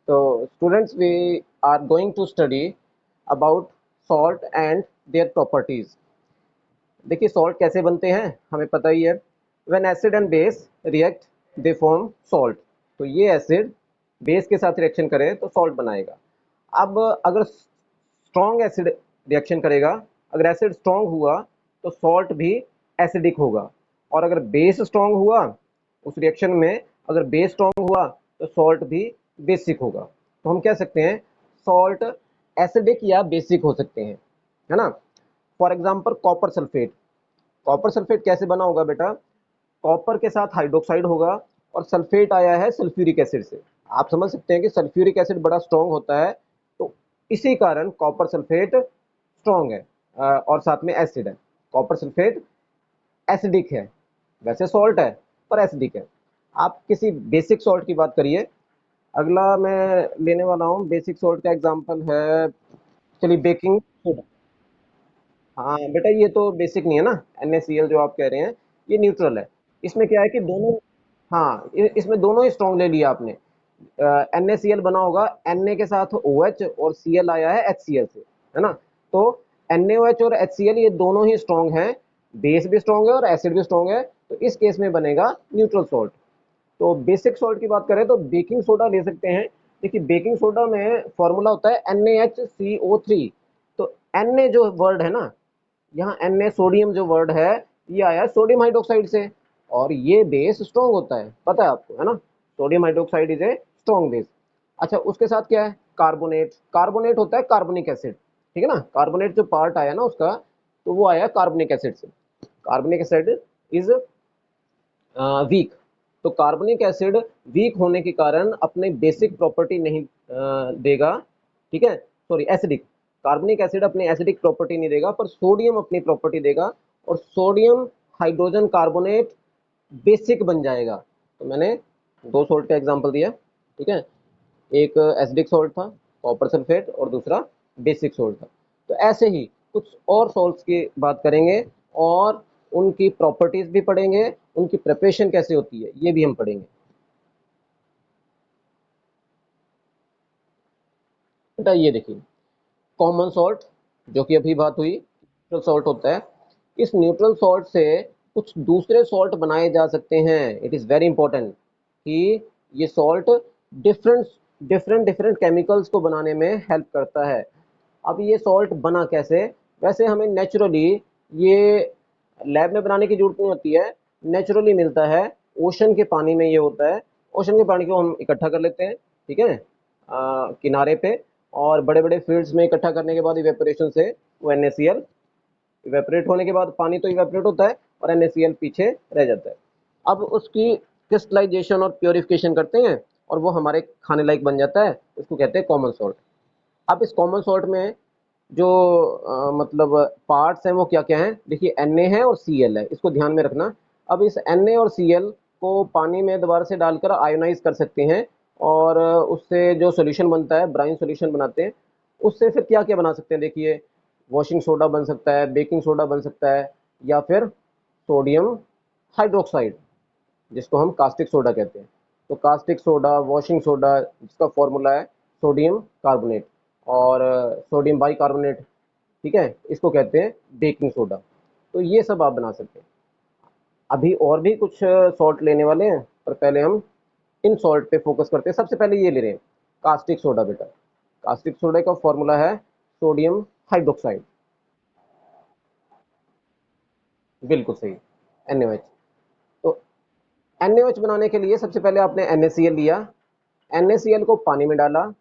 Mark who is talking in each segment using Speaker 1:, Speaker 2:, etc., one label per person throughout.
Speaker 1: So, students, we are going to study about salt and their properties. देखिए salt कैसे बनते हैं हमें पता ही है। When acid and base react they form salt. तो ये एसिड बेस के साथ रिएक्शन करे तो सॉल्ट बनाएगा। अब अगर स्ट्रॉन्ग एसिड रिएक्शन करेगा, अगर एसिड स्ट्रॉन्ग हुआ तो सॉल्ट भी एसिडिक होगा, और अगर बेस स्ट्रॉन्ग हुआ उस रिएक्शन में, अगर बेस स्ट्रॉन्ग हुआ तो सॉल्ट भी बेसिक होगा। तो हम कह सकते हैं सॉल्ट एसिडिक या बेसिक हो सकते हैं, है ना। For example copper sulphate. Copper sulphate कैसे बना होगा बेटा? कॉपर के साथ हाइड्रोक्साइड होगा और सल्फेट आया है सल्फ्यूरिक एसिड से। आप समझ सकते हैं कि सल्फ्यूरिक एसिड बड़ा स्ट्रॉन्ग होता है, तो इसी कारण कॉपर सल्फेट स्ट्रॉन्ग है और साथ में एसिड है। कॉपर सल्फेट एसिडिक है, वैसे सॉल्ट है पर एसिडिक है। आप किसी बेसिक सॉल्ट की बात करिए। अगला मैं लेने वाला हूँ बेसिक सॉल्ट का एग्जांपल है, चलिए बेकिंग सोडा। हाँ बेटा ये तो बेसिक नहीं है ना, NaCl जो आप कह रहे हैं ये न्यूट्रल है। इसमें क्या है कि दोनों, हाँ इसमें दोनों ही स्ट्रॉन्ग ले लिया आपने। NaCl बना होगा Na के साथ OH और Cl आया है HCl से, है ना। तो NaOH और HCl ये दोनों ही स्ट्रॉन्ग हैं, बेस भी स्ट्रॉन्ग है और एसिड भी स्ट्रॉन्ग है, तो इस केस में बनेगा न्यूट्रल सॉल्ट। तो बेसिक सॉल्ट की बात करें तो बेकिंग सोडा ले सकते हैं। देखिए बेकिंग सोडा में फॉर्मूला होता है NaHCO3। तो Na जो वर्ड है ना, यहाँ Na सोडियम जो वर्ड है ये आया है सोडियम हाइड्रोक्साइड से, और ये बेस स्ट्रॉन्ग होता है, पता है आपको, है ना। Sodium hydroxide is a strong base. अच्छा उसके साथ क्या है? कार्बोनेट। कार्बोनेट होता है कार्बनिक एसिड, ठीक है ना। कार्बोनेट जो पार्ट आया ना उसका, तो वो आया कार्बनिक एसिड से। कार्बनिक एसिड इज वीक। तो कार्बनिक एसिड वीक होने के कारण अपने बेसिक प्रॉपर्टी नहीं देगा, ठीक है, सॉरी एसिडिक। कार्बनिक एसिड अपनी एसिडिक प्रॉपर्टी नहीं देगा पर सोडियम अपनी प्रॉपर्टी देगा, और सोडियम हाइड्रोजन कार्बोनेट बेसिक बन जाएगा। तो मैंने दो सॉल्ट का एग्जांपल दिया, ठीक है। एक एसिडिक सॉल्ट था कॉपर सल्फेट और दूसरा बेसिक सॉल्ट था। तो ऐसे ही कुछ और सॉल्ट्स की बात करेंगे और उनकी प्रॉपर्टीज भी पढ़ेंगे, उनकी प्रिपरेशन कैसे होती है ये भी हम पढ़ेंगे। बेटा ये देखिए कॉमन सॉल्ट, जो कि अभी बात हुई न्यूट्रल सॉल्ट होता है। इस न्यूट्रल सॉल्ट से कुछ दूसरे सॉल्ट बनाए जा सकते हैं। इट इज़ वेरी इंपॉर्टेंट कि ये salt different different different chemicals को बनाने में हेल्प करता है। अब ये सॉल्ट बना कैसे? वैसे हमें नेचुरली ये लैब में बनाने की जरूरत नहीं होती है, नेचुरली मिलता है। ओशन के पानी में ये होता है। ओशन के पानी को हम इकट्ठा कर लेते हैं, ठीक है, किनारे पे, और बड़े बड़े फील्ड्स में इकट्ठा करने के बाद इवेपोरेशन से वो NaCl इवेपोरेट होने के बाद, पानी तो इवेपोरेट होता है और NaCl पीछे रह जाता है। अब उसकी क्रिस्टलाइजेशन और प्योरिफिकेशन करते हैं और वो हमारे खाने लायक बन जाता है, उसको कहते हैं कॉमन सॉल्ट। अब इस कॉमन सॉल्ट में जो मतलब पार्ट्स हैं वो क्या क्या हैं? देखिए Na है और Cl है, इसको ध्यान में रखना। अब इस Na और Cl को पानी में दोबारा से डालकर आयोनाइज कर सकते हैं, और उससे जो सोल्यूशन बनता है, ब्राइन सोल्यूशन बनाते हैं। उससे फिर क्या क्या बना सकते हैं? देखिए वॉशिंग सोडा बन सकता है, बेकिंग सोडा बन सकता है, या फिर सोडियम हाइड्रोक्साइड जिसको हम कास्टिक सोडा कहते हैं। तो कास्टिक सोडा, वॉशिंग सोडा, जिसका फॉर्मूला है सोडियम कार्बोनेट, और सोडियम बाइकार्बोनेट, ठीक है, इसको कहते हैं बेकिंग सोडा। तो ये सब आप बना सकते हैं। अभी और भी कुछ सॉल्ट लेने वाले हैं, पर पहले हम इन सॉल्ट पे फोकस करते हैं। सबसे पहले ये ले रहे हैं कास्टिक सोडा। बेटा कास्टिक सोडा का फॉर्मूला है सोडियम हाइड्रोक्साइड। बिल्कुल सही, NaOH। तो NaOH बनाने के लिए सबसे पहले आपने NaCl लिया, NaCl को पानी में डाला,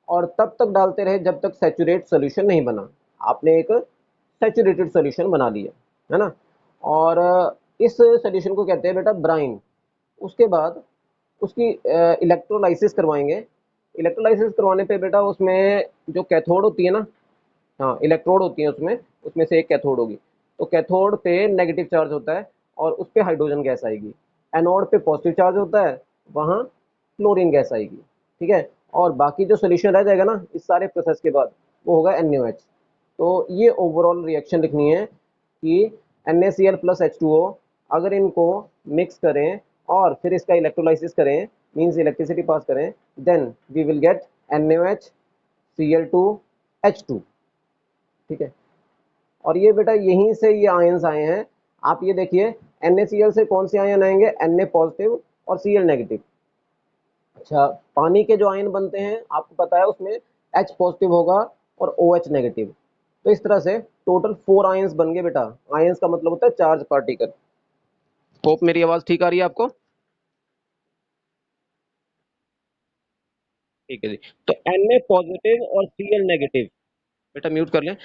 Speaker 1: और तब तक डालते रहे जब तक सैचुरेट सोल्यूशन नहीं बना। आपने एक सैचुरेटेड सोल्यूशन बना लिया, है ना। और इस सोल्यूशन को कहते हैं बेटा ब्राइन। उसके बाद उसकी इलेक्ट्रोलाइसिस करवाएंगे। इलेक्ट्रोलाइसिस करवाने पे बेटा उसमें जो कैथोड होती है ना, हाँ इलेक्ट्रोड होती है उसमें, उसमें से एक कैथोड होगी। तो कैथोड पे नेगेटिव चार्ज होता है और उस पे हाइड्रोजन गैस आएगी। एनोड पे पॉजिटिव चार्ज होता है, वहाँ क्लोरीन गैस आएगी, ठीक है। और बाकी जो सोल्यूशन रह जाएगा ना इस सारे प्रोसेस के बाद, वो होगा NaOH। तो ये ओवरऑल रिएक्शन लिखनी है कि NaCl प्लस H2O, अगर इनको मिक्स करें और फिर इसका इलेक्ट्रोलाइसिस करें मीन्स इलेक्ट्रिसिटी पास करें, then we will get NaOH Cl2H2, ठीक है। और ये बेटा यहीं से ये आयंस आए हैं। आप ये देखिए NaCl से कौन से आयन आएंगे, Na पॉजिटिव और Cl नेगेटिव। अच्छा, पानी के जो आयन बनते हैं आपको पता है उसमें H पॉजिटिव होगा और OH नेगेटिव। तो इस तरह से टोटल 4 आयंस बन गए बेटा। आयंस का मतलब होता है चार्ज पार्टिकल। होप मेरी आवाज ठीक आ रही है आपको? ठीक है जी। तो Na पॉजिटिव और Cl नेगेटिव, बेटा म्यूट कर लें।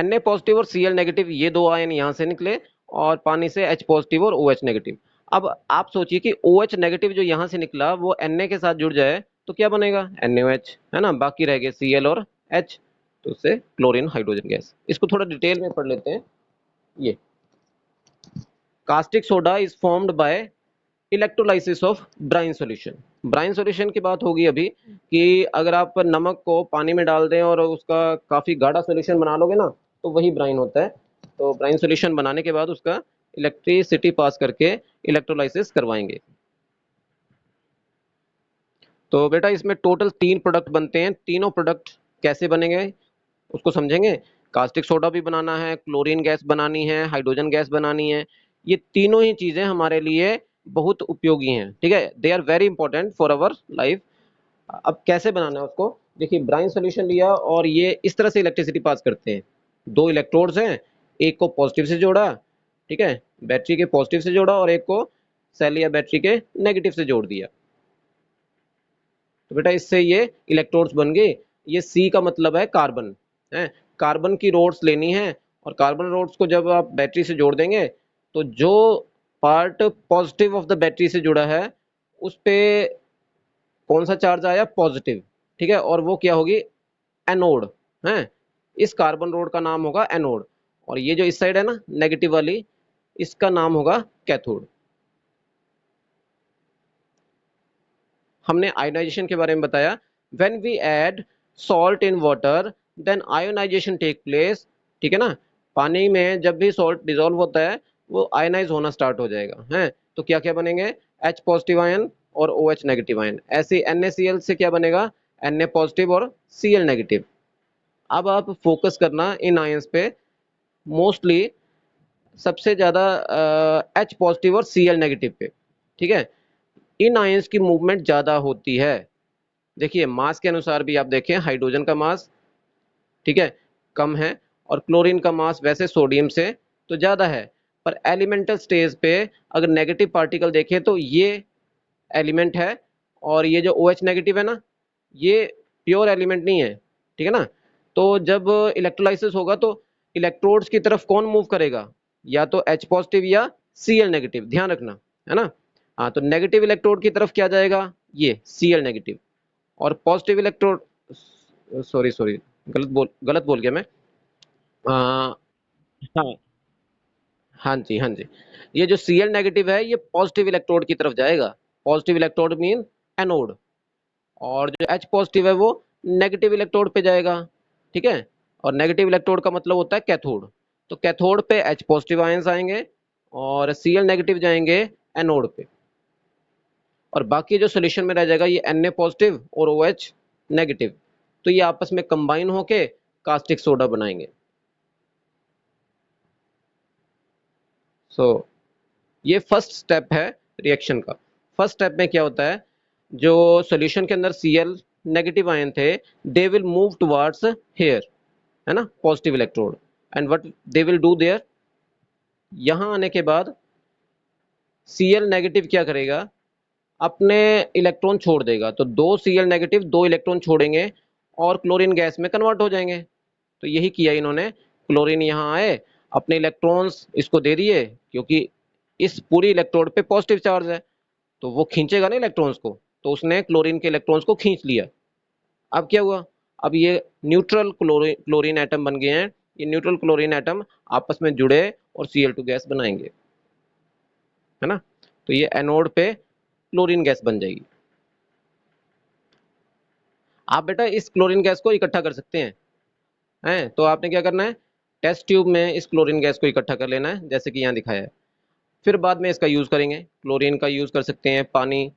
Speaker 1: Na पॉजिटिव और Cl नेगेटिव ये दो आयन यहाँ से निकले और पानी से H पॉजिटिव और OH नेगेटिव। अब आप सोचिए कि OH नेगेटिव जो यहाँ से निकला वो Na के साथ जुड़ जाए तो क्या बनेगा, NaOH, है ना। बाकी रह गए Cl और H, तो उससे क्लोरीन हाइड्रोजन गैस। इसको थोड़ा डिटेल में पढ़ लेते हैं। ये caustic soda is formed by electrolysis of brine solution. Brine solution की बात होगी अभी कि अगर आप नमक को पानी में डाल दें और उसका काफ़ी गाढ़ा सॉल्यूशन बना लोगे ना, तो वही ब्राइन होता है। तो ब्राइन सॉल्यूशन बनाने के बाद उसका इलेक्ट्रिसिटी पास करके इलेक्ट्रोलाइसिस करवाएंगे। तो बेटा इसमें टोटल 3 प्रोडक्ट बनते हैं। तीनों प्रोडक्ट कैसे बनेंगे उसको समझेंगे। कास्टिक सोडा भी बनाना है, क्लोरीन गैस बनानी है, हाइड्रोजन गैस बनानी है। ये तीनों ही चीजें हमारे लिए बहुत उपयोगी हैं, ठीक है। They are very important for our life. अब कैसे बनाना है उसको देखिए। ब्राइन सॉल्यूशन लिया और ये इस तरह से इलेक्ट्रिसिटी पास करते हैं। 2 इलेक्ट्रोड्स हैं, एक को पॉजिटिव से जोड़ा, ठीक है, बैटरी के पॉजिटिव से जोड़ा, और एक को सेल या बैटरी के नेगेटिव से जोड़ दिया। तो बेटा इससे ये इलेक्ट्रोड्स बन गए। ये C का मतलब है कार्बन, है। कार्बन की रोड्स लेनी है और कार्बन रोड्स को जब आप बैटरी से जोड़ देंगे तो जो part positive of the battery से जुड़ा है उस पे कौन सा चार्ज आया, पॉजिटिव, ठीक है। और वो क्या होगी, एनोड, है। इस कार्बन रोड का नाम होगा एनोड, और ये जो इस साइड है ना नेगेटिव वाली, इसका नाम होगा कैथोड। हमने आयोनाइजेशन के बारे में बताया। When we add salt in water then ionisation take place, ठीक है ना। पानी में जब भी सॉल्ट डिजोल्व होता है वो आयोनाइज होना स्टार्ट हो जाएगा, है। तो क्या क्या बनेंगे, H पॉजिटिव आयन और OH नेगेटिव आयन। ऐसे NaCl से क्या बनेगा, Na पॉजिटिव और Cl नेगेटिव। अब आप फोकस करना इन आयंस पे। मोस्टली सबसे ज़्यादा H पॉजिटिव और Cl नेगेटिव पे, ठीक है। इन आयंस की मूवमेंट ज़्यादा होती है। देखिए मास के अनुसार भी आप देखें, हाइड्रोजन का मास, ठीक है, कम है, और क्लोरीन का मास वैसे सोडियम से तो ज़्यादा है। पर एलिमेंटल स्टेज पे अगर नेगेटिव पार्टिकल देखें तो ये एलिमेंट है, और ये जो OH नेगेटिव है ना, ये प्योर एलिमेंट नहीं है, ठीक है ना। तो जब इलेक्ट्रोलाइसिस होगा तो इलेक्ट्रोड्स की तरफ कौन मूव करेगा, या तो H पॉजिटिव या Cl नेगेटिव, ध्यान रखना, है ना। हाँ, तो नेगेटिव इलेक्ट्रोड की तरफ क्या जाएगा, ये Cl नेगेटिव। और पॉजिटिव इलेक्ट्रोड, सॉरी सॉरी, गलत बोल गया मैं। हाँ, हाँ जी, हाँ जी। ये जो Cl नेगेटिव है ये पॉजिटिव इलेक्ट्रोड की तरफ जाएगा। पॉजिटिव इलेक्ट्रोड मीन एनोड, और जो H पॉजिटिव है वो नेगेटिव इलेक्ट्रोड पे जाएगा, ठीक है। और नेगेटिव इलेक्ट्रोड का मतलब होता है कैथोड। तो कैथोड पे H पॉजिटिव आयंस आएंगे और Cl नेगेटिव जाएंगे एनोड पे, और बाकी जो सोल्यूशन में रह जाएगा ये Na पॉजिटिव और OH नेगेटिव। तो ये आपस में कंबाइन होके कास्टिक सोडा बनाएंगे। सो ये फर्स्ट स्टेप है रिएक्शन का। फर्स्ट स्टेप में क्या होता है, जो सॉल्यूशन के अंदर Cl नेगेटिव आयन थे they will move towards here, है ना, positive electrode, and what they will do there, यहां आने के बाद Cl नेगेटिव क्या करेगा, अपने इलेक्ट्रॉन छोड़ देगा। तो 2 Cl नेगेटिव 2 इलेक्ट्रॉन छोड़ेंगे और क्लोरीन गैस में कन्वर्ट हो जाएंगे। तो यही किया इन्होंने। क्लोरीन यहाँ आए, अपने इलेक्ट्रॉन्स इसको दे दिए, क्योंकि इस पूरी इलेक्ट्रोड पे पॉजिटिव चार्ज है तो वो खींचेगा ना इलेक्ट्रॉन्स को, तो उसने क्लोरीन के इलेक्ट्रॉन्स को खींच लिया। अब क्या हुआ, अब ये न्यूट्रल क्लोरीन एटम बन गए हैं। ये न्यूट्रल क्लोरीन एटम आपस में जुड़े और Cl2 गैस बनाएंगे, है ना। तो ये एनोड पे क्लोरीन गैस बन जाएगी। आप बेटा इस क्लोरीन गैस को इकट्ठा कर सकते हैं तो आपने क्या करना है, टेस्ट ट्यूब में इस क्लोरीन गैस को इकट्ठा कर लेना है जैसे कि यहाँ दिखाया है। फिर बाद में इसका यूज़ करेंगे। क्लोरीन का यूज़ कर सकते हैं पानी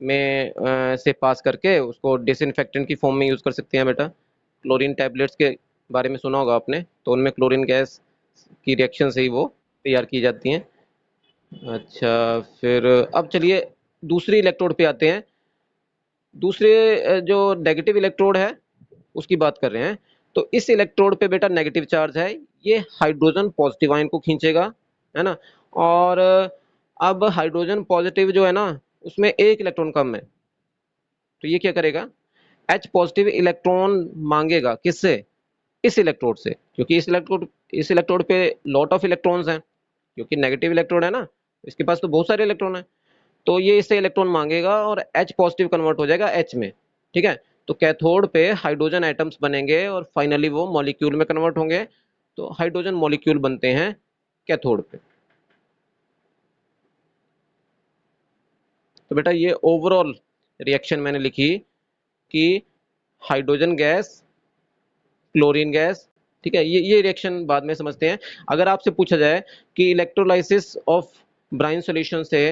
Speaker 1: में से पास करके उसको डिसइंफेक्टेंट की फॉर्म में यूज़ कर सकते हैं बेटा। क्लोरीन टैबलेट्स के बारे में सुना होगा आपने, तो उनमें क्लोरीन गैस की रिएक्शन से ही वो तैयार की जाती हैं। अच्छा, फिर अब चलिए दूसरी इलेक्ट्रोड पे आते हैं। दूसरे जो नेगेटिव इलेक्ट्रोड है उसकी बात कर रहे हैं। तो इस इलेक्ट्रोड पे बेटा नेगेटिव चार्ज है, ये हाइड्रोजन पॉजिटिव आयन को खींचेगा, है ना। और अब हाइड्रोजन पॉजिटिव जो है ना, उसमें एक इलेक्ट्रॉन कम है, तो ये क्या करेगा, एच पॉजिटिव इलेक्ट्रॉन मांगेगा, किससे, इस इलेक्ट्रोड से, क्योंकि इस इलेक्ट्रोड पे लॉट ऑफ इलेक्ट्रॉन्स हैं, क्योंकि नेगेटिव इलेक्ट्रोड है ना, इसके पास तो बहुत सारे इलेक्ट्रॉन हैं। तो ये इससे इलेक्ट्रॉन मांगेगा और एच पॉजिटिव कन्वर्ट हो जाएगा एच में, ठीक है। तो कैथोड पे हाइड्रोजन एटम्स बनेंगे और फाइनली वो मॉलिक्यूल में कन्वर्ट होंगे, तो हाइड्रोजन मॉलिक्यूल बनते हैं कैथोड पे। तो बेटा ये ओवरऑल रिएक्शन मैंने लिखी कि हाइड्रोजन गैस, क्लोरीन गैस, ठीक है। ये रिएक्शन बाद में समझते हैं। अगर आपसे पूछा जाए कि इलेक्ट्रोलाइसिस ऑफ ब्राइन सॉल्यूशन से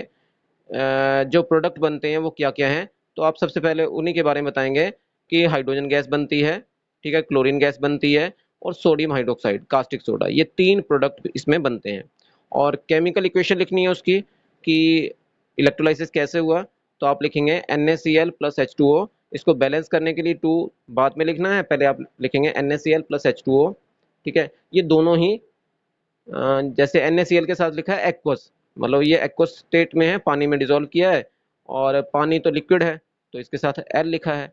Speaker 1: जो प्रोडक्ट बनते हैं वो क्या क्या हैं, तो आप सबसे पहले उन्हीं के बारे में बताएंगे कि हाइड्रोजन गैस बनती है, ठीक है, क्लोरीन गैस बनती है, और सोडियम हाइड्रोक्साइड, कास्टिक सोडा, ये 3 प्रोडक्ट इसमें बनते हैं। और केमिकल इक्वेशन लिखनी है उसकी कि इलेक्ट्रोलाइसिस कैसे हुआ, तो आप लिखेंगे NaCl प्लस H2O। इसको बैलेंस करने के लिए 2 बाद में लिखना है, पहले आप लिखेंगे NaCl प्लस H2O, ठीक है। ये दोनों ही जैसे NaCl के साथ लिखा है एक्वस, मतलब ये एक्वस स्टेट में है, पानी में डिजोल्व किया है, और पानी तो लिक्विड है, तो इसके साथ L लिखा है,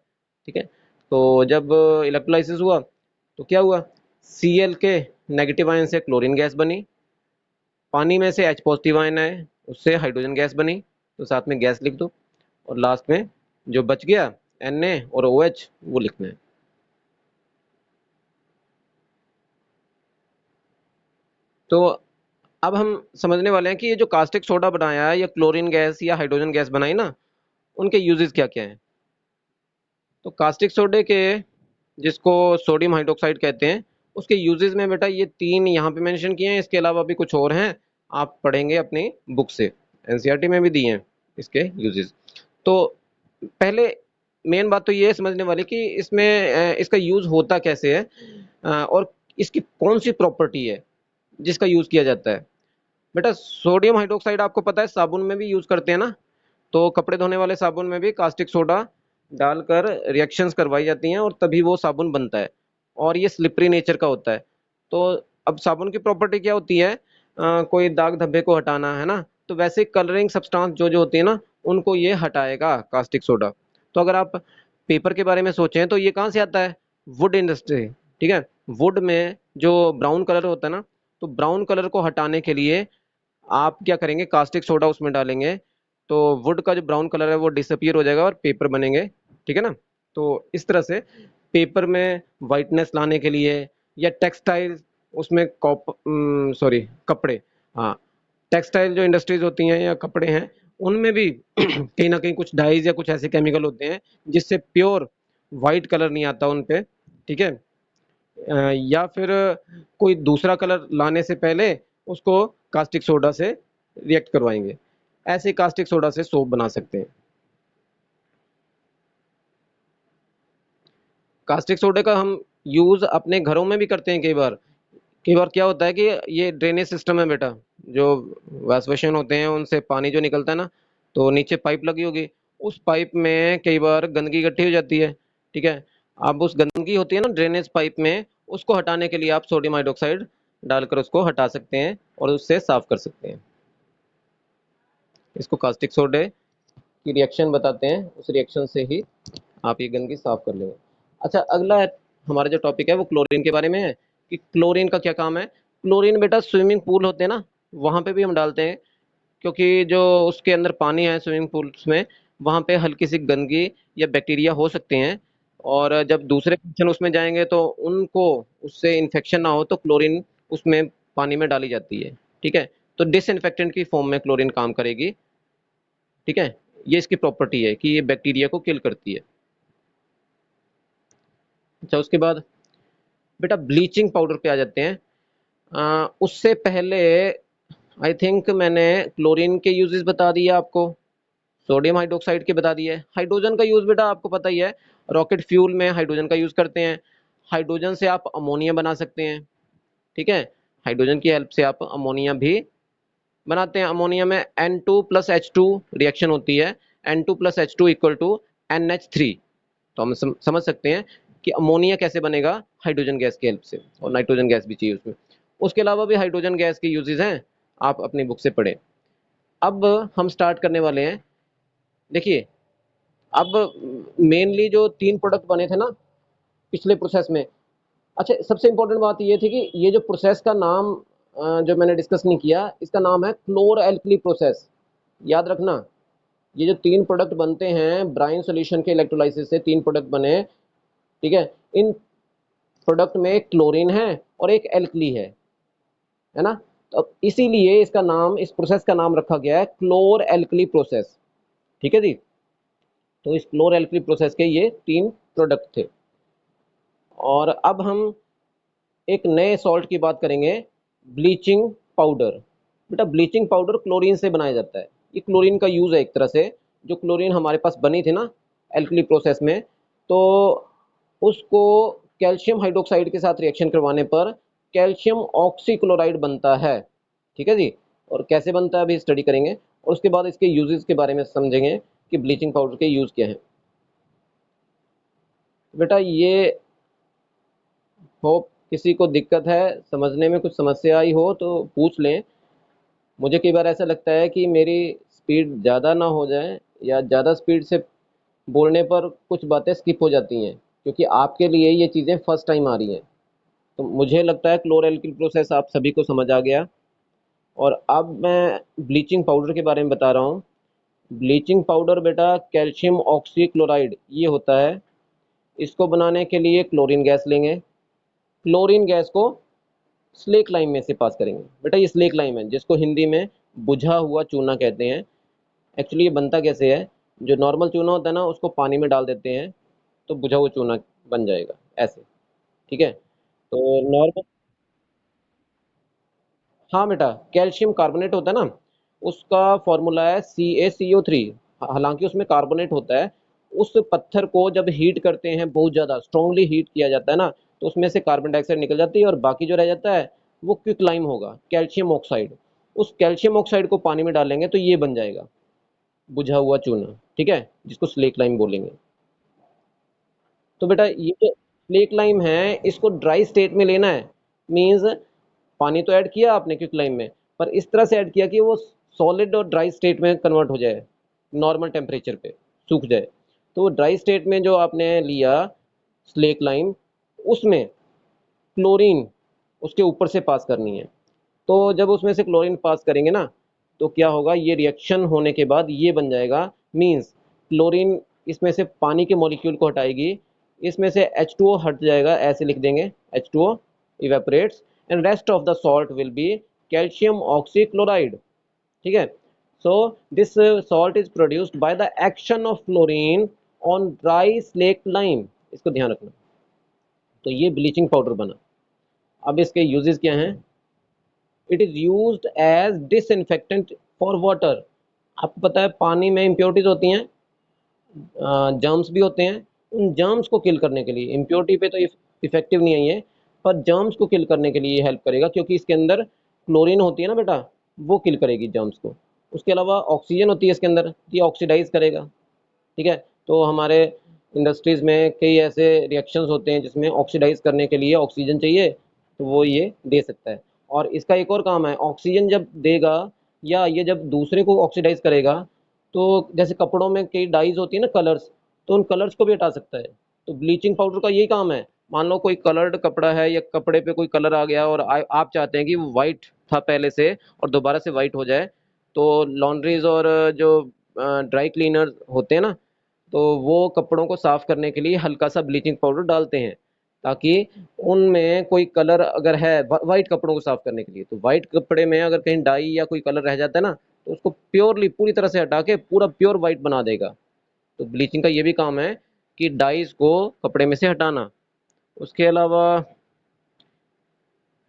Speaker 1: ठीक है। तो जब इलेक्ट्रोलाइसिस हुआ तो क्या हुआ, Cl के नेगेटिव आयन से क्लोरीन गैस बनी, पानी में से H पॉजिटिव आयन आए, उससे हाइड्रोजन गैस बनी, तो साथ में गैस लिख दो, और लास्ट में जो बच गया Na और OH वो लिखना है। तो अब हम समझने वाले हैं कि ये जो कास्टिक सोडा बनाया है या क्लोरीन गैस या हाइड्रोजन गैस बनाई ना, उनके यूजेस क्या क्या हैं। तो कास्टिक सोडे के, जिसको सोडियम हाइड्रोक्साइड कहते हैं, उसके यूजेस में बेटा ये 3 यहाँ पे मेंशन किए हैं, इसके अलावा भी कुछ और हैं, आप पढ़ेंगे अपनी बुक से, एनसीईआरटी में भी दिए हैं इसके यूजेस। तो पहले मेन बात तो ये है समझने वाली कि इसमें इसका यूज होता कैसे है, और इसकी कौन सी प्रॉपर्टी है जिसका यूज किया जाता है। बेटा सोडियम हाइड्रोक्साइड आपको पता है साबुन में भी यूज करते हैं ना, तो कपड़े धोने वाले साबुन में भी कास्टिक सोडा डालकर रिएक्शंस करवाई जाती हैं और तभी वो साबुन बनता है, और ये स्लिपरी नेचर का होता है। तो अब साबुन की प्रॉपर्टी क्या होती है, कोई दाग धब्बे को हटाना, है ना, तो वैसे कलरिंग सब्सटेंस जो जो होती है ना, उनको ये हटाएगा कास्टिक सोडा। तो अगर आप पेपर के बारे में सोचें तो ये कहाँ से आता है, वुड इंडस्ट्री, ठीक है। वुड में जो ब्राउन कलर होता है ना, तो ब्राउन कलर को हटाने के लिए आप क्या करेंगे, कास्टिक सोडा उसमें डालेंगे, तो वुड का जो ब्राउन कलर है वो डिसअपियर हो जाएगा और पेपर बनेंगे, ठीक है ना। तो इस तरह से पेपर में वाइटनेस लाने के लिए, या टेक्सटाइल, उसमें सॉरी कपड़े, हाँ, टेक्सटाइल जो इंडस्ट्रीज होती हैं या कपड़े हैं, उनमें भी कहीं ना कहीं कुछ डाइज या कुछ ऐसे केमिकल होते हैं जिससे प्योर वाइट कलर नहीं आता उन पे, ठीक है। या फिर कोई दूसरा कलर लाने से पहले उसको कास्टिक सोडा से रिएक्ट करवाएंगे, ऐसे कास्टिक सोडा से सोप बना सकते हैं। कास्टिक सोडे का हम यूज अपने घरों में भी करते हैं। कई बार क्या होता है कि ये ड्रेनेज सिस्टम है बेटा, जो वॉश बेसिन होते हैं उनसे पानी जो निकलता है ना, तो नीचे पाइप लगी होगी, उस पाइप में कई बार गंदगी इकट्ठी हो जाती है, ठीक है। अब उस गंदगी होती है ना ड्रेनेज पाइप में, उसको हटाने के लिए आप सोडियम हाइड्रोक्साइड डालकर उसको हटा सकते हैं और उससे साफ कर सकते हैं। इसको कास्टिक सोडे की रिएक्शन बताते हैं, उस रिएक्शन से ही आप ये गंदगी साफ कर लेंगे। अच्छा, अगला हमारा जो टॉपिक है वो क्लोरीन के बारे में है कि क्लोरीन का क्या काम है। क्लोरीन बेटा स्विमिंग पूल होते हैं ना, वहाँ पे भी हम डालते हैं, क्योंकि जो उसके अंदर पानी है स्विमिंग पूल्स में, वहाँ पे हल्की सी गंदगी या बैक्टीरिया हो सकते हैं, और जब दूसरे पर्सन उसमें जाएंगे तो उनको उससे इन्फेक्शन ना हो, तो क्लोरीन उसमें पानी में डाली जाती है, ठीक है। तो डिसइंफेक्टेंट की फॉर्म में क्लोरीन काम करेगी, ठीक है। ये इसकी प्रॉपर्टी है कि ये बैक्टीरिया को किल करती है। अच्छा, उसके बाद बेटा ब्लीचिंग पाउडर पे आ जाते हैं। उससे पहले आई थिंक मैंने क्लोरीन के यूजेस बता दिए आपको, सोडियम हाइड्रोक्साइड के बता दिए। हाइड्रोजन का यूज़ बेटा आपको पता ही है, रॉकेट फ्यूल में हाइड्रोजन का यूज़ करते हैं। हाइड्रोजन से आप अमोनिया बना सकते हैं, ठीक है, हाइड्रोजन की हेल्प से आप अमोनिया भी बनाते हैं। अमोनिया में N2 प्लस H2 रिएक्शन होती है, N2 plus H2 equal to NH3। तो हम समझ सकते हैं कि अमोनिया कैसे बनेगा, हाइड्रोजन गैस की हेल्प से, और नाइट्रोजन गैस भी चाहिए उसमें। उसके अलावा भी हाइड्रोजन गैस के यूजेस हैं, आप अपनी बुक से पढ़ें। अब हम स्टार्ट करने वाले हैं। देखिए, अब मेनली जो 3 प्रोडक्ट बने थे ना पिछले प्रोसेस में, अच्छा सबसे इंपॉर्टेंट बात ये थी कि ये जो प्रोसेस का नाम जो मैंने डिस्कस नहीं किया, इसका नाम है क्लोर एल्कली प्रोसेस। याद रखना, ये जो 3 प्रोडक्ट बनते हैं ब्राइन सॉल्यूशन के इलेक्ट्रोलाइसिस से, 3 प्रोडक्ट बने, ठीक है, इन प्रोडक्ट में एक क्लोरीन है और एक एल्कली है ना। तो इसीलिए इसका नाम, इस प्रोसेस का नाम रखा गया है क्लोर एल्कली प्रोसेस, ठीक है जी। तो इस क्लोर एल्कली प्रोसेस के ये 3 प्रोडक्ट थे। और अब हम एक नए सॉल्ट की बात करेंगे, ब्लीचिंग पाउडर। बेटा ब्लीचिंग पाउडर क्लोरीन से बनाया जाता है। ये क्लोरीन का यूज़ है एक तरह से, जो क्लोरीन हमारे पास बनी थी ना एल्कली प्रोसेस में, तो उसको कैल्शियम हाइड्रोक्साइड के साथ रिएक्शन करवाने पर कैल्शियम ऑक्सीक्लोराइड बनता है, ठीक है जी। और कैसे बनता है अभी स्टडी करेंगे, और उसके बाद इसके यूजेस के बारे में समझेंगे कि ब्लीचिंग पाउडर के यूज़ क्या है। बेटा ये होप किसी को दिक्कत है समझने में, कुछ समस्या आई हो तो पूछ लें। मुझे कई बार ऐसा लगता है कि मेरी स्पीड ज़्यादा ना हो जाए, या ज़्यादा स्पीड से बोलने पर कुछ बातें स्किप हो जाती हैं, क्योंकि आपके लिए ये चीज़ें फर्स्ट टाइम आ रही हैं। तो मुझे लगता है क्लोरएल्किल प्रोसेस आप सभी को समझ आ गया। और अब मैं ब्लीचिंग पाउडर के बारे में बता रहा हूँ। ब्लीचिंग पाउडर बेटा कैल्शियम ऑक्सीक्लोराइड ये होता है। इसको बनाने के लिए क्लोरीन गैस लेंगे, क्लोरीन गैस को स्लेक लाइम में से पास करेंगे। बेटा ये स्लेक लाइम है, जिसको हिंदी में बुझा हुआ चूना कहते हैं। एक्चुअली ये बनता कैसे है, जो नॉर्मल चूना होता है ना, उसको पानी में डाल देते हैं तो बुझा हुआ चूना बन जाएगा ऐसे, ठीक है। तो नॉर्मल, हाँ बेटा, कैल्शियम कार्बोनेट होता है ना, उसका फॉर्मूला है CaCO3। हालांकि उसमें कार्बोनेट होता है। उस पत्थर को जब हीट करते हैं, बहुत ज़्यादा स्ट्रांगली हीट किया जाता है ना, तो उसमें से कार्बन डाइऑक्साइड निकल जाती है, और बाकी जो रह जाता है वो क्विकलाइम होगा, कैल्शियम ऑक्साइड। उस कैल्शियम ऑक्साइड को पानी में डालेंगे तो ये बन जाएगा बुझा हुआ चूना, ठीक है, जिसको स्लेक लाइम बोलेंगे। तो बेटा ये जो स्लेक लाइम है, इसको ड्राई स्टेट में लेना है। मीन्स पानी तो ऐड किया आपने क्विक लाइम में, पर इस तरह से ऐड किया कि वो सॉलिड और ड्राई स्टेट में कन्वर्ट हो जाए, नॉर्मल टेम्परेचर पे सूख जाए। तो वो ड्राई स्टेट में जो आपने लिया स्लेक लाइम, उसमें क्लोरीन उसके ऊपर से पास करनी है। तो जब उसमें से क्लोरीन पास करेंगे ना, तो क्या होगा, ये रिएक्शन होने के बाद ये बन जाएगा। मीन्स क्लोरीन इसमें से पानी के मॉलिक्यूल को हटाएगी, इसमें से H2O हट जाएगा, ऐसे लिख देंगे H2O evaporates, and rest of the salt will be calcium oxychloride, ठीक है। So this salt is produced by the action of chlorine on dry slack lime, इसको ध्यान रखना। तो ये ब्लीचिंग पाउडर बना। अब इसके यूजेस क्या हैं, it is used as disinfectant for water. आपको पता है पानी में इम्प्योरिटीज होती हैं, जर्म्स भी होते हैं। उन जर्म्स को किल करने के लिए, इम्प्योरिटी पे तो इफेक्टिव नहीं है ये, पर जर्म्स को किल करने के लिए ये हेल्प करेगा, क्योंकि इसके अंदर क्लोरीन होती है ना बेटा, वो किल करेगी जर्म्स को। उसके अलावा ऑक्सीजन होती है इसके अंदर, ये ऑक्सीडाइज करेगा, ठीक है। तो हमारे इंडस्ट्रीज़ में कई ऐसे रिएक्शंस होते हैं जिसमें ऑक्सीडाइज करने के लिए ऑक्सीजन चाहिए, तो वो ये दे सकता है। और इसका एक और काम है, ऑक्सीजन जब देगा या ये जब दूसरे को ऑक्सीडाइज करेगा, तो जैसे कपड़ों में कई डाइज होती है ना, कलर्स, तो उन कलर्स को भी हटा सकता है। तो ब्लीचिंग पाउडर का यही काम है। मान लो कोई कलर्ड कपड़ा है, या कपड़े पे कोई कलर आ गया, और आप चाहते हैं कि वो वाइट था पहले से और दोबारा से वाइट हो जाए, तो लॉन्ड्रीज और जो ड्राई क्लीनर्स होते हैं ना, तो वो कपड़ों को साफ करने के लिए हल्का सा ब्लीचिंग पाउडर डालते हैं, ताकि उनमें कोई कलर अगर है, वाइट कपड़ों को साफ करने के लिए, तो वाइट कपड़े में अगर कहीं डाई या कोई कलर रह जाता है ना, तो उसको प्योरली पूरी तरह से हटा के पूरा प्योर वाइट बना देगा। तो ब्लीचिंग का ये भी काम है कि डाइज को कपड़े में से हटाना। उसके अलावा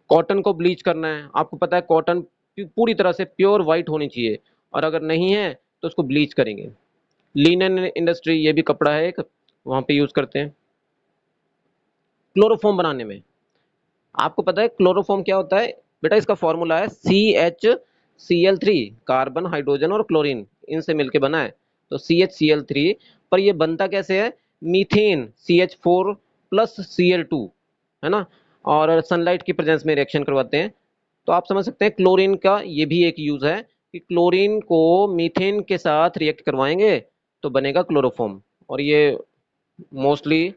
Speaker 1: कॉटन को ब्लीच करना है। आपको पता है कॉटन पूरी तरह से प्योर वाइट होनी चाहिए, और अगर नहीं है तो उसको ब्लीच करेंगे। लिनन इंडस्ट्री, ये भी कपड़ा है एक, वहाँ पे यूज़ करते हैं। क्लोरोफॉर्म बनाने में, आपको पता है क्लोरोफॉर्म क्या होता है बेटा? इसका फॉर्मूला है CHCl3, कार्बन, हाइड्रोजन और क्लोरीन, इनसे मिलके बना है। तो CHCl3, पर ये बनता कैसे है? मीथेन CH4 प्लस Cl2, है ना, और सनलाइट की प्रेजेंस में रिएक्शन करवाते हैं। तो आप समझ सकते हैं क्लोरीन का ये भी एक यूज है कि क्लोरीन को मीथेन के साथ रिएक्ट करवाएंगे तो बनेगा क्लोरोफॉर्म। और ये मोस्टली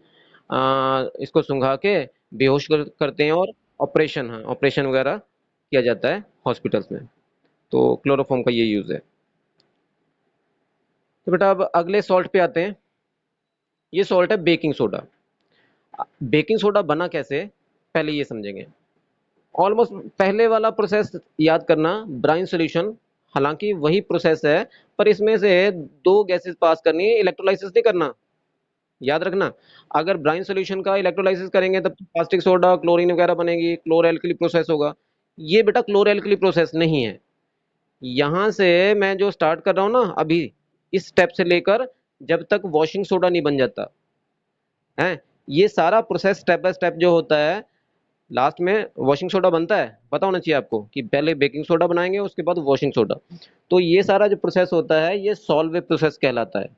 Speaker 1: इसको सुंघा के बेहोश करते हैं, और ऑपरेशन, हाँ, ऑपरेशन वगैरह किया जाता है हॉस्पिटल्स में। तो क्लोरोफॉर्म का ये यूज है। तो बेटा अब अगले सॉल्ट पे आते हैं। ये सॉल्ट है बेकिंग सोडा। बेकिंग सोडा बना कैसे, पहले ये समझेंगे। ऑलमोस्ट पहले वाला प्रोसेस याद करना, ब्राइन सॉल्यूशन, हालांकि वही प्रोसेस है, पर इसमें से दो गैसेस पास करनी है, इलेक्ट्रोलाइसिस नहीं करना, याद रखना। अगर ब्राइन सॉल्यूशन का इलेक्ट्रोलाइसिस करेंगे तब कास्टिक सोडा, क्लोरीन वगैरह बनेगी, क्लोर एल्कली प्रोसेस होगा। ये बेटा क्लोर एल्कली प्रोसेस नहीं है। यहाँ से मैं जो स्टार्ट कर रहा हूँ ना अभी, इस स्टेप से लेकर जब तक वॉशिंग सोडा नहीं बन जाता है, ये सारा प्रोसेस स्टेप बाय स्टेप जो होता है, लास्ट में वॉशिंग सोडा बनता है। पता होना चाहिए आपको कि पहले बेकिंग सोडा बनाएंगे, उसके बाद वॉशिंग सोडा। तो ये सारा जो प्रोसेस होता है ये सॉल्वे प्रोसेस कहलाता है।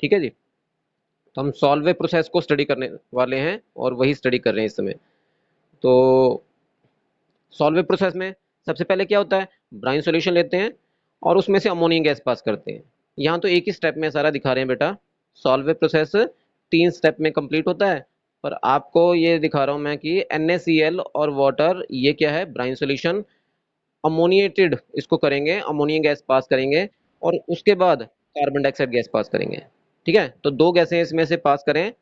Speaker 1: ठीक है जी। तो हम सॉल्वे प्रोसेस को स्टडी करने वाले हैं, और वही स्टडी कर रहे हैं इस समय। तो सॉल्वे प्रोसेस में सबसे पहले क्या होता है, ब्राइन सॉल्यूशन लेते हैं और उसमें से अमोनियम गैस पास करते हैं। यहाँ तो एक ही स्टेप में सारा दिखा रहे हैं बेटा, सॉल्वे प्रोसेस 3 स्टेप में कंप्लीट होता है, पर आपको ये दिखा रहा हूँ मैं कि NaCl और वाटर, ये क्या है, ब्राइन सॉल्यूशन। अमोनिएटेड इसको करेंगे, अमोनियम गैस पास करेंगे, और उसके बाद कार्बन डाइऑक्साइड गैस पास करेंगे। ठीक है, तो दो गैसें इसमें से पास करें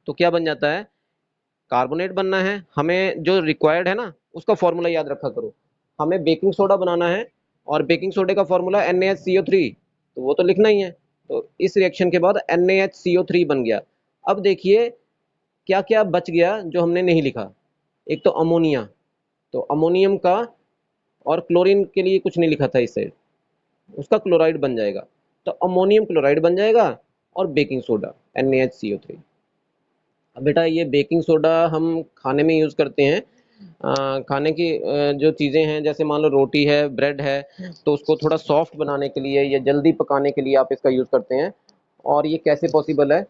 Speaker 1: तो क्या बन जाता है, कार्बोनेट बनना है। हमें जो रिक्वायर्ड है ना, उसका फॉर्मूला याद रखा करो। हमें बेकिंग सोडा बनाना है, और बेकिंग सोडे का फॉर्मूला NaHCO3, तो वो तो लिखना ही है। तो इस रिएक्शन के बाद NaHCO3 बन गया। अब देखिए क्या क्या बच गया जो हमने नहीं लिखा। एक तो अमोनिया, तो अमोनियम का, और क्लोरीन के लिए कुछ नहीं लिखा था इस साइड, उसका क्लोराइड बन जाएगा। तो अमोनियम क्लोराइड बन जाएगा, और बेकिंग सोडा NaHCO3। अब बेटा ये बेकिंग सोडा हम खाने में यूज़ करते हैं। खाने की जो चीज़ें हैं, जैसे मान लो रोटी है, ब्रेड है, तो उसको थोड़ा सॉफ्ट बनाने के लिए या जल्दी पकाने के लिए आप इसका यूज़ करते हैं। और ये कैसे पॉसिबल है,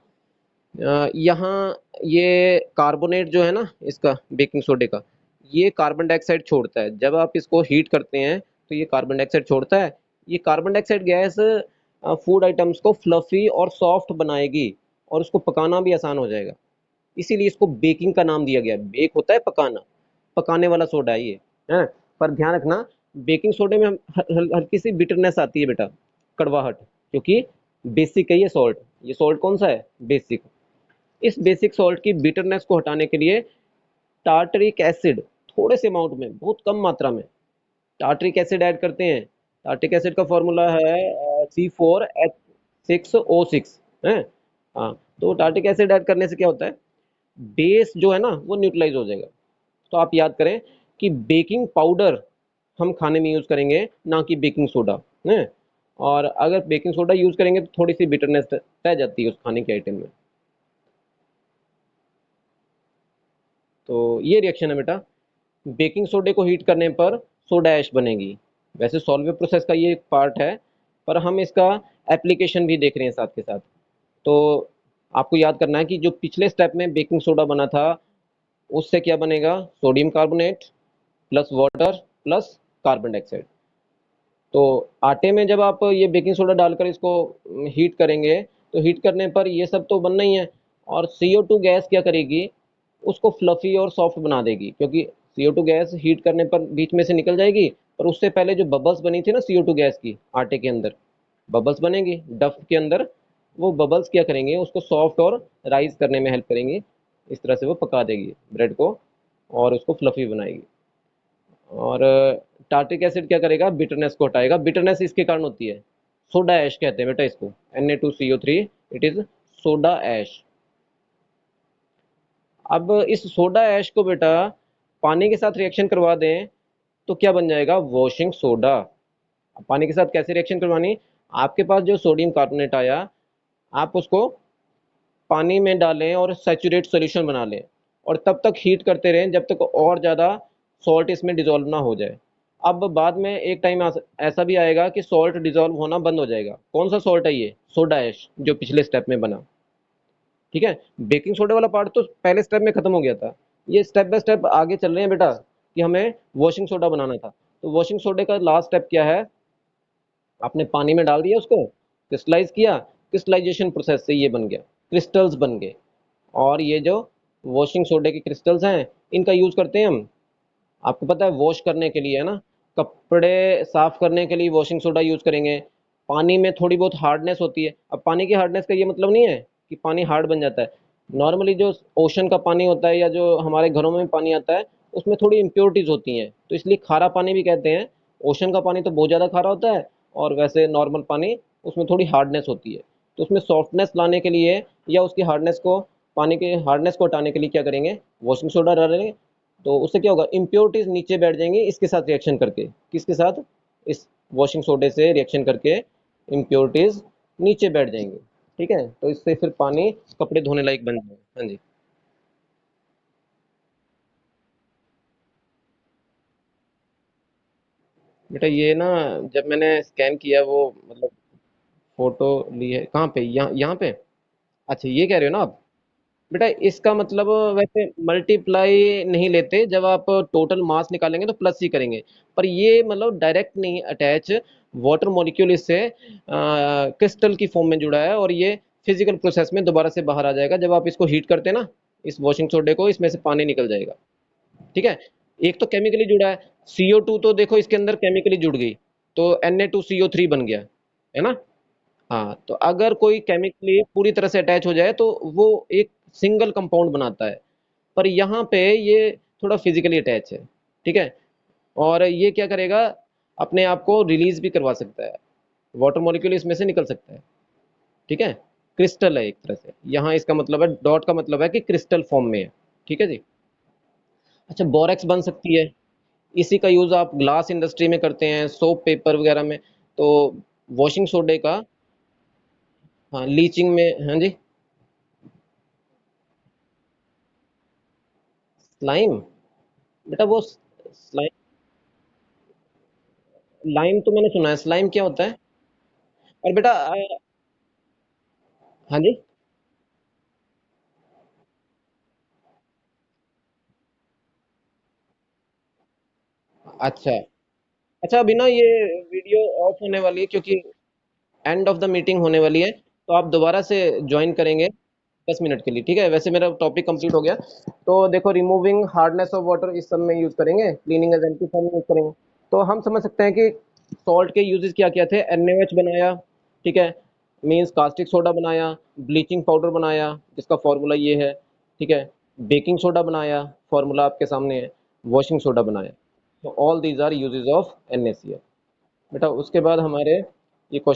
Speaker 1: यहाँ ये कार्बोनेट जो है ना इसका, बेकिंग सोडे का, ये कार्बन डाइऑक्साइड छोड़ता है। जब आप इसको हीट करते हैं तो ये कार्बन डाइऑक्साइड छोड़ता है। ये carbon dioxide gas food items को फ्लफी और सॉफ्ट बनाएगी, और उसको पकाना भी आसान हो जाएगा। इसीलिए इसको बेकिंग का नाम दिया गया। बेक होता है पकाना, पकाने वाला सोडा है ये, है। पर ध्यान रखना, बेकिंग सोडे में हल्की सी बिटरनेस आती है बेटा, कड़वाहट, क्योंकि बेसिक है ये सॉल्ट। ये सॉल्ट कौन सा है, बेसिक। इस बेसिक सॉल्ट की बिटरनेस को हटाने के लिए टार्टरिक एसिड, थोड़े से अमाउंट में, बहुत कम मात्रा में टार्टरिक एसिड ऐड करते हैं। टार्टरिक एसिड का फॉर्मूला है C4H6O6, है। हाँ, तो टार्टरिक एसिड ऐड करने से क्या होता है, बेस जो है ना वो न्यूट्रलाइज हो जाएगा। तो आप याद करें कि बेकिंग पाउडर हम खाने में यूज करेंगे, ना कि बेकिंग सोडा, है। और अगर बेकिंग सोडा यूज करेंगे तो थोड़ी सी बिटरनेस रह जाती है उस खाने के आइटम में। तो ये रिएक्शन है बेटा, बेकिंग सोडे को हीट करने पर सोडा ऐश बनेगी। वैसे सॉल्वे प्रोसेस का ये एक पार्ट है, पर हम इसका एप्लीकेशन भी देख रहे हैं साथ के साथ। तो आपको याद करना है कि जो पिछले स्टेप में बेकिंग सोडा बना था, उससे क्या बनेगा, sodium carbonate plus water plus carbon dioxide. तो आटे में जब आप ये बेकिंग सोडा डालकर इसको हीट करेंगे, तो हीट करने पर ये सब तो बनना ही है, और CO2 गैस क्या करेगी, उसको फ्लफी और सॉफ्ट बना देगी, क्योंकि CO2 गैस हीट करने पर बीच में से निकल जाएगी। और उससे पहले जो बबल्स बनी थी ना CO2 गैस की, आटे के अंदर बबल्स बनेंगी, डफ के अंदर, वो बबल्स क्या करेंगे, उसको सॉफ्ट और राइज करने में हेल्प करेंगी। इस तरह से वो पका देगी ब्रेड को, और उसको फ्लफी बनाएगी। और टार्टिक एसिड क्या करेगा, बिटरनेस को हटाएगा। बिटरनेस इसके कारण होती है, सोडा ऐश कहते हैं बेटा इसको, Na2CO3, it is soda ash. अब इस सोडा ऐश को बेटा पानी के साथ रिएक्शन करवा दें तो क्या बन जाएगा, वॉशिंग सोडा। अब पानी के साथ कैसे रिएक्शन करवानी, आपके पास जो सोडियम कार्बोनेट आया, आप उसको पानी में डालें और सैचुरेट सॉल्यूशन बना लें और तब तक हीट करते रहें जब तक और ज़्यादा सॉल्ट इसमें डिज़ोल्व ना हो जाए। अब बाद में एक टाइम ऐसा भी आएगा कि सॉल्ट डिज़ोल्व होना बंद हो जाएगा। कौन सा सॉल्ट है ये? सोडा ऐश, जो पिछले स्टेप में बना। ठीक है, बेकिंग सोडा वाला पार्ट तो पहले स्टेप में खत्म हो गया था। ये स्टेप बाय स्टेप आगे चल रहे हैं बेटा कि हमें वॉशिंग सोडा बनाना था। तो वॉशिंग सोडे का लास्ट स्टेप क्या है? आपने पानी में डाल दिया उसको, क्रिस्टलाइज किया, क्रिस्टलाइजेशन प्रोसेस से ये बन गया, क्रिस्टल्स बन गए। और ये जो वॉशिंग सोडे के क्रिस्टल्स हैं, इनका यूज़ करते हैं हम, आपको पता है, वॉश करने के लिए, है ना? कपड़े साफ करने के लिए वॉशिंग सोडा यूज़ करेंगे। पानी में थोड़ी बहुत हार्डनेस होती है। अब पानी की हार्डनेस का ये मतलब नहीं है कि पानी हार्ड बन जाता है। नॉर्मली जो ओशन का पानी होता है या जो हमारे घरों में पानी आता है, उसमें थोड़ी इम्प्योरिटीज़ होती हैं, तो इसलिए खारा पानी भी कहते हैं। ओशन का पानी तो बहुत ज़्यादा खारा होता है और वैसे नॉर्मल पानी, उसमें थोड़ी हार्डनेस होती है। तो उसमें सॉफ्टनेस लाने के लिए या उसकी हार्डनेस को, पानी के हार्डनेस को हटाने के लिए क्या करेंगे? वॉशिंग सोडा डालेंगे। तो उससे क्या होगा? इम्प्योरिटीज नीचे बैठ जाएंगी इसके साथ रिएक्शन करके। किसके साथ? इस वॉशिंग सोडे से रिएक्शन करके इम्प्योरिटीज नीचे बैठ जाएंगे। ठीक है, तो इससे फिर पानी कपड़े धोने लायक बन जाएगा। हाँ जी। बेटा ये ना, जब मैंने स्कैन किया वो, मतलब फोटो ली है, कहाँ पे? यहाँ यहाँ पे? अच्छा, ये कह रहे हो ना आप? बेटा इसका मतलब वैसे मल्टीप्लाई नहीं लेते, जब आप टोटल मास निकालेंगे तो प्लस ही करेंगे। पर ये मतलब डायरेक्ट नहीं अटैच, वाटर मॉलिक्यूल इससे क्रिस्टल की फॉर्म में जुड़ा है और ये फिजिकल प्रोसेस में दोबारा से बाहर आ जाएगा। जब आप इसको हीट करते हैं ना, इस वॉशिंग सोडे को, इसमें से पानी निकल जाएगा। ठीक है, एक तो केमिकली जुड़ा है। CO2 तो देखो इसके अंदर केमिकली जुड़ गई, तो Na2CO3 बन गया, है ना? हाँ, तो अगर कोई केमिकली पूरी तरह से अटैच हो जाए तो वो एक सिंगल कंपाउंड बनाता है। पर यहाँ पे ये थोड़ा फिजिकली अटैच है। ठीक है, और ये क्या करेगा? अपने आप को रिलीज भी करवा सकता है, वाटर मॉलिक्यूल इसमें से निकल सकता है। ठीक है, क्रिस्टल है एक तरह से, यहाँ इसका मतलब है, डॉट का मतलब है कि क्रिस्टल फॉर्म में है। ठीक है जी। अच्छा, बोरेक्स बन सकती है। इसी का यूज आप ग्लास इंडस्ट्री में करते हैं, सोप पेपर वगैरह में। तो वॉशिंग सोडे का, हाँ, लीचिंग में। हाँ जी। स्लाइम? बेटा वो स्लाइम, लाइम तो मैंने सुना है, स्लाइम क्या होता है? और बेटा हाँ जी। अच्छा। अच्छा, अभी ना ये वीडियो ऑफ होने वाली है क्योंकि एंड ऑफ द मीटिंग होने वाली है, तो आप दोबारा से ज्वाइन करेंगे 10 मिनट के लिए। ठीक है, वैसे मेरा टॉपिक कंप्लीट हो गया। तो देखो, रिमूविंग हार्डनेस ऑफ वाटर इस सब में यूज करेंगे, क्लीनिंग एज एंटी यूज करेंगे। तो हम समझ सकते हैं कि सॉल्ट के यूजेस क्या क्या थे। NaOH बनाया, ठीक है, मीन्स कास्टिक सोडा बनाया, ब्लीचिंग पाउडर बनाया जिसका फॉर्मूला ये है, ठीक है, बेकिंग सोडा बनाया, फॉर्मूला आपके सामने है, वॉशिंग सोडा बनाया। तो all these are uses of NaCl। बेटा उसके बाद हमारे ये क्वेश्चन